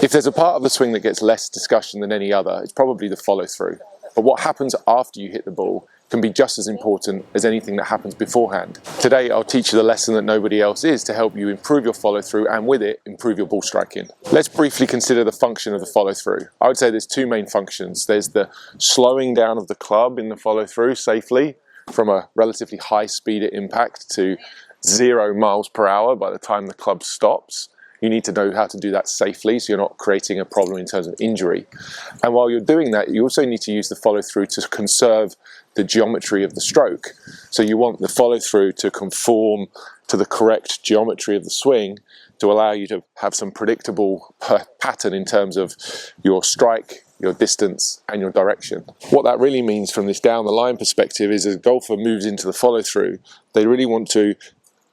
If there's a part of the swing that gets less discussion than any other, it's probably the follow through. But what happens after you hit the ball can be just as important as anything that happens beforehand. Today I'll teach you the lesson that nobody else is to help you improve your follow through and with it improve your ball striking. Let's briefly consider the function of the follow through. I would say there's two main functions. There's the slowing down of the club in the follow through safely from a relatively high speed at impact to 0 miles per hour by the time the club stops. You need to know how to do that safely so you're not creating a problem in terms of injury. And while you're doing that, you also need to use the follow through to conserve the geometry of the stroke. So you want the follow through to conform to the correct geometry of the swing to allow you to have some predictable pattern in terms of your strike, your distance and your direction. What that really means from this down the line perspective is as a golfer moves into the follow through, they really want to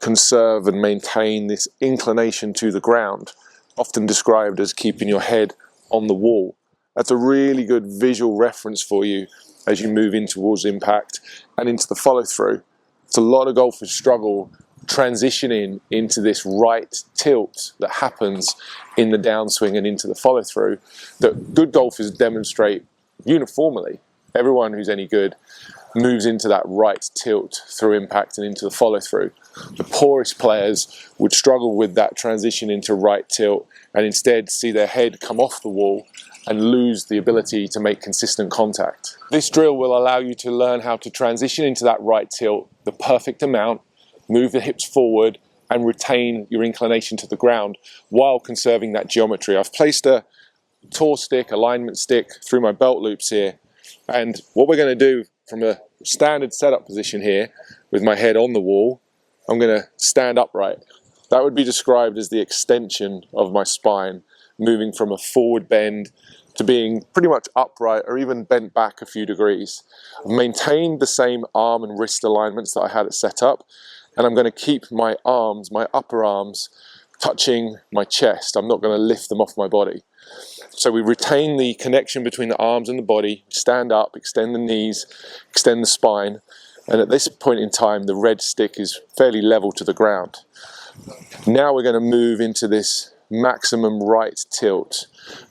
conserve and maintain this inclination to the ground, often described as keeping your head on the wall. That's a really good visual reference for you as you move in towards impact and into the follow through. It's a lot of golfers struggle transitioning into this right tilt that happens in the downswing and into the follow through that good golfers demonstrate uniformly. Everyone who's any good moves into that right tilt through impact and into the follow through. The poorest players would struggle with that transition into right tilt and instead see their head come off the wall and lose the ability to make consistent contact. This drill will allow you to learn how to transition into that right tilt the perfect amount, move the hips forward and retain your inclination to the ground while conserving that geometry. I've placed a tour stick, alignment stick through my belt loops here, and what we're going to do from a standard setup position here with my head on the wall, I'm going to stand upright. That would be described as the extension of my spine, moving from a forward bend to being pretty much upright or even bent back a few degrees. I've maintained the same arm and wrist alignments that I had at setup, and I'm going to keep my arms, my upper arms, touching my chest. I'm not going to lift them off my body. So we retain the connection between the arms and the body, stand up, extend the knees, extend the spine, and at this point in time the red stick is fairly level to the ground. Now we're going to move into this maximum right tilt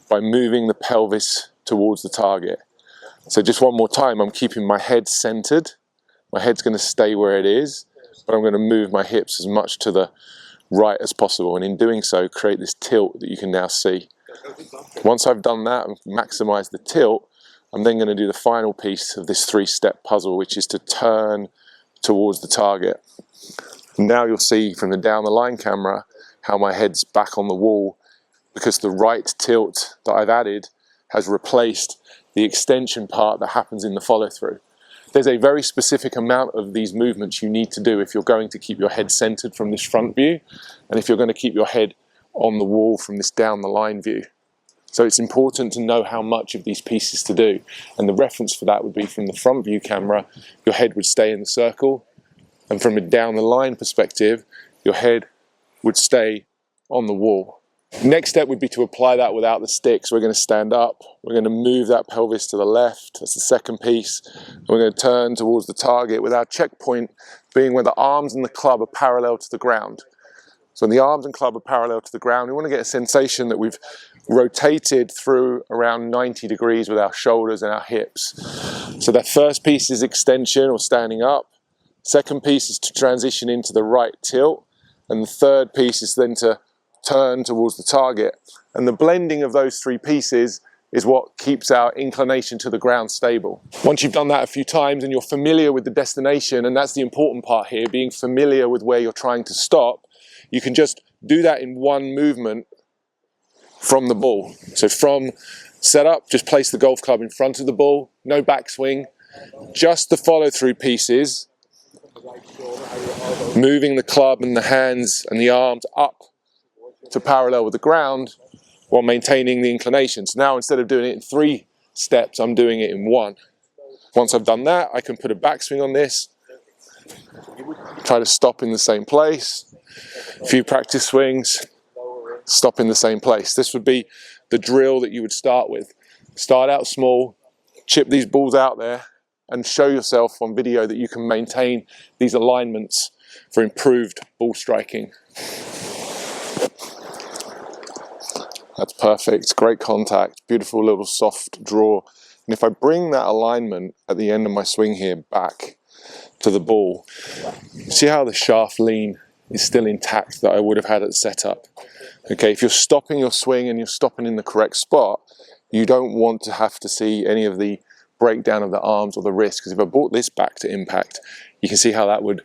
by moving the pelvis towards the target. So just one more time, I'm keeping my head centered. My head's going to stay where it is, but I'm going to move my hips as much to the right as possible, and in doing so create this tilt that you can now see. Once I've done that and maximised the tilt, I'm then going to do the final piece of this 3-step puzzle, which is to turn towards the target. Now you'll see from the down the line camera how my head's back on the wall because the right tilt that I've added has replaced the extension part that happens in the follow through. There's a very specific amount of these movements you need to do if you're going to keep your head centered from this front view and if you're going to keep your head on the wall from this down the line view. So it's important to know how much of these pieces to do, and the reference for that would be from the front view camera, your head would stay in the circle, and from a down the line perspective, your head would stay on the wall. Next step would be to apply that without the sticks. We're going to stand up, we're going to move that pelvis to the left, that's the second piece, and we're going to turn towards the target with our checkpoint being where the arms and the club are parallel to the ground. So when the arms and club are parallel to the ground, we want to get a sensation that we've rotated through around 90 degrees with our shoulders and our hips. So that first piece is extension or standing up, second piece is to transition into the right tilt, and the third piece is then to turn towards the target. And the blending of those three pieces is what keeps our inclination to the ground stable. Once you've done that a few times and you're familiar with the destination, and that's the important part here, being familiar with where you're trying to stop, you can just do that in one movement from the ball. So from setup, just place the golf club in front of the ball, no backswing, just the follow through pieces, moving the club and the hands and the arms up to parallel with the ground while maintaining the inclination. So now instead of doing it in 3 steps, I'm doing it in 1. Once I've done that, I can put a backswing on this, try to stop in the same place, a few practice swings, stop in the same place. This would be the drill that you would start with. Start out small, chip these balls out there, and show yourself on video that you can maintain these alignments for improved ball striking. That's perfect, great contact, beautiful little soft draw. And if I bring that alignment at the end of my swing here back to the ball, see how the shaft lean is still intact that I would have had at the setup. Okay, if you're stopping your swing and you're stopping in the correct spot, you don't want to have to see any of the breakdown of the arms or the wrist, because if I brought this back to impact, you can see how that would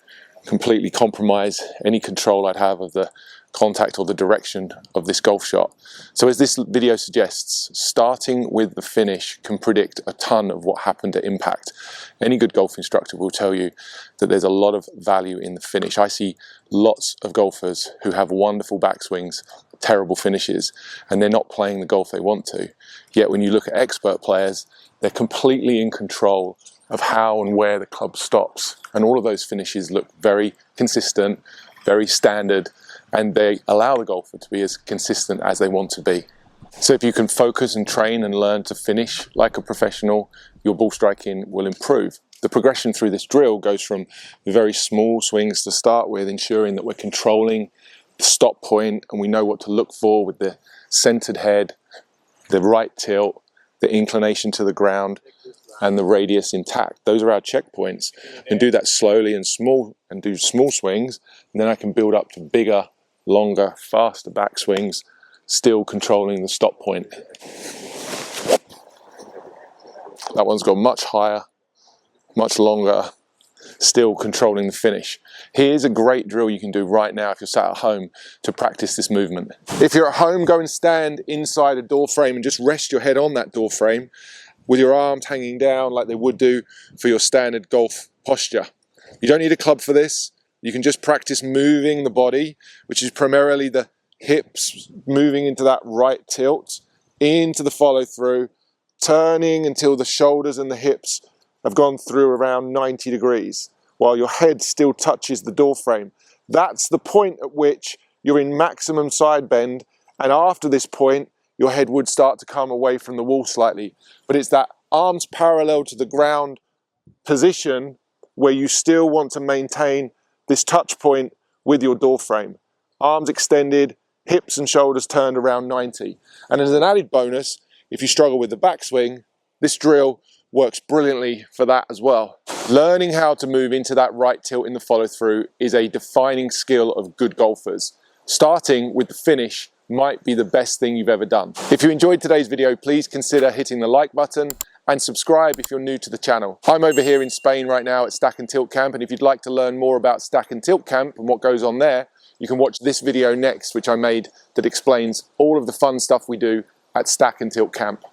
completely compromise any control I'd have of the contact or the direction of this golf shot. So as this video suggests, starting with the finish can predict a ton of what happened at impact. Any good golf instructor will tell you that there's a lot of value in the finish. I see lots of golfers who have wonderful backswings, terrible finishes, and they're not playing the golf they want to. Yet when you look at expert players, they're completely in control of how and where the club stops. And all of those finishes look very consistent, very standard, and they allow the golfer to be as consistent as they want to be. So if you can focus and train and learn to finish like a professional, your ball striking will improve. The progression through this drill goes from very small swings to start with, ensuring that we're controlling the stop point and we know what to look for with the centered head, the right tilt, the inclination to the ground, and the radius intact. Those are our checkpoints. And do that slowly and do small swings, and then I can build up to bigger, longer, faster backswings, still controlling the stop point. That one's gone much higher, much longer, still controlling the finish. Here's a great drill you can do right now if you're sat at home to practice this movement. If you're at home, go and stand inside a door frame and just rest your head on that door frame with your arms hanging down like they would do for your standard golf posture. You don't need a club for this. You can just practice moving the body, which is primarily the hips moving into that right tilt, into the follow through, turning until the shoulders and the hips have gone through around 90 degrees, while your head still touches the door frame. That's the point at which you're in maximum side bend, and after this point, your head would start to come away from the wall slightly. But it's that arms parallel to the ground position where you still want to maintain this touch point with your door frame. Arms extended, hips and shoulders turned around 90. And as an added bonus, if you struggle with the backswing, this drill works brilliantly for that as well. Learning how to move into that right tilt in the follow through is a defining skill of good golfers. Starting with the finish might be the best thing you've ever done. If you enjoyed today's video, please consider hitting the like button and subscribe if you're new to the channel. I'm over here in Spain right now at Stack and Tilt Camp, and if you'd like to learn more about Stack and Tilt Camp and what goes on there, you can watch this video next, which I made that explains all of the fun stuff we do at Stack and Tilt Camp.